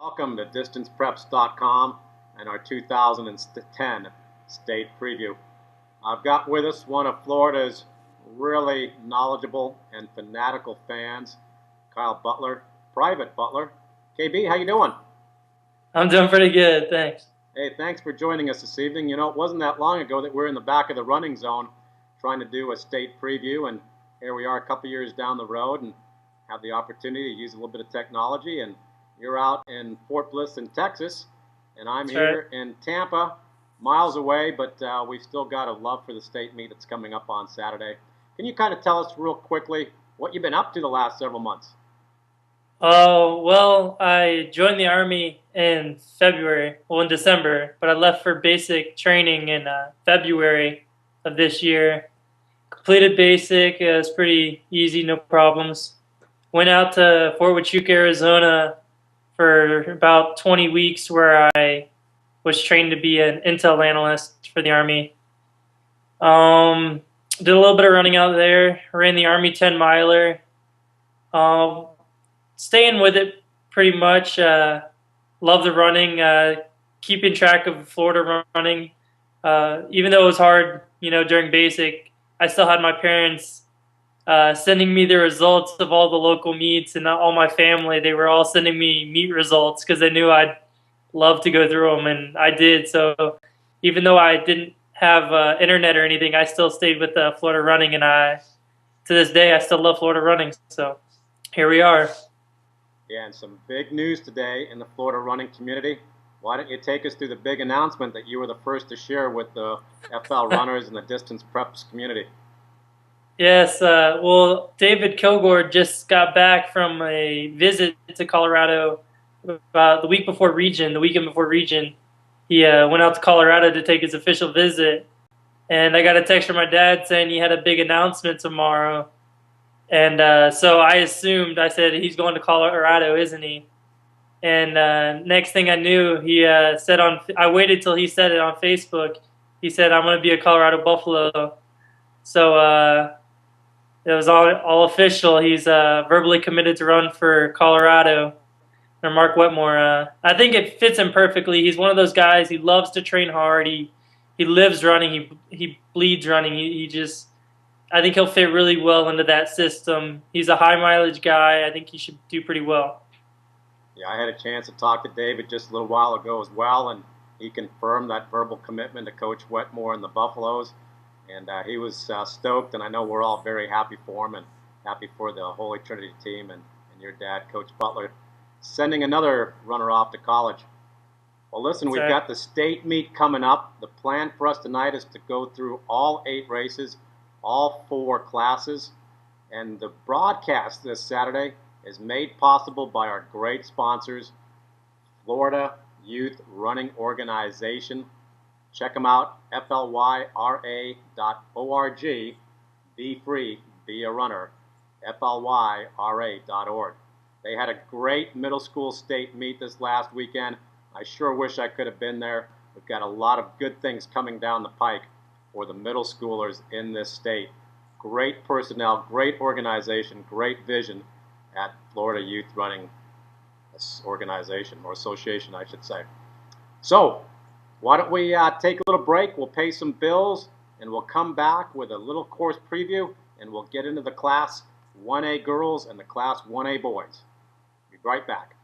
Welcome to DistancePreps.com and our 2010 state preview. I've got with us one of Florida's really knowledgeable and fanatical fans, Kyle Butler, Private Butler. KB, how you doing? I'm doing pretty good, thanks. Hey, thanks for joining us this evening. You know, it wasn't that long ago that we were in the back of the running zone trying to do a state preview, and here we are a couple years down the road and have the opportunity to use a little bit of technology. And you're out in Fort Bliss in Texas, and I'm That's here right. in Tampa, miles away, but we've still got a love for the state meet that's coming up on Saturday. Can you kind of tell us real quickly what you've been up to the last several months? Well, I joined the Army in December, but I left for basic training in February of this year. Completed basic, it was pretty easy, no problems. Went out to Fort Huachuca, Arizona for about 20 weeks where I was trained to be an intel analyst for the Army. Did a little bit of running out there, ran the Army 10 miler. Um, Staying with it pretty much. Love the running, keeping track of Florida running. Even though it was hard, during basic, I still had my parents sending me the results of all the local meets, and all my family. They were all sending me meet results because they knew I'd love to go through them, and I did. So even though I didn't have internet or anything, I still stayed with Florida running, and to this day I still love Florida running. So here we are. Yeah, and some big news today in the Florida running community. Why don't you take us through the big announcement that you were the first to share with the FL runners and the distance preps community? Yes, well, David Kilgore just got back from a visit to Colorado about the weekend before Region. He went out to Colorado to take his official visit, and I got a text from my dad saying he had a big announcement tomorrow. And so I said, he's going to Colorado, isn't he? And next thing I knew, he I waited till he said it on Facebook. He said, I'm going to be a Colorado Buffalo. So it was all official. He's verbally committed to run for Colorado or Mark Wetmore. I think it fits him perfectly. He's one of those guys. He loves to train hard. He lives running. He bleeds running. He just I think he'll fit really well into that system. He's a high mileage guy. I think he should do pretty well. Yeah, I had a chance to talk to David just a little while ago as well, and he confirmed that verbal commitment to Coach Wetmore and the Buffaloes. And he was stoked, and I know we're all very happy for him and happy for the Holy Trinity team and your dad, Coach Butler, sending another runner off to college. Well, listen, we've got the state meet coming up. The plan for us tonight is to go through all 8 races, all 4 classes, and the broadcast this Saturday is made possible by our great sponsors, Florida Youth Running Organization. Check them out, flyra.org. Be free, be a runner, flyra.org. They had a great middle school state meet this last weekend. I sure wish I could have been there. We've got a lot of good things coming down the pike for the middle schoolers in this state. Great personnel, great organization, great vision at Florida Youth Running Organization, or Association, I should say. So, why don't we take a little break, we'll pay some bills, and we'll come back with a little course preview, and we'll get into the Class 1A girls and the Class 1A boys. Be right back.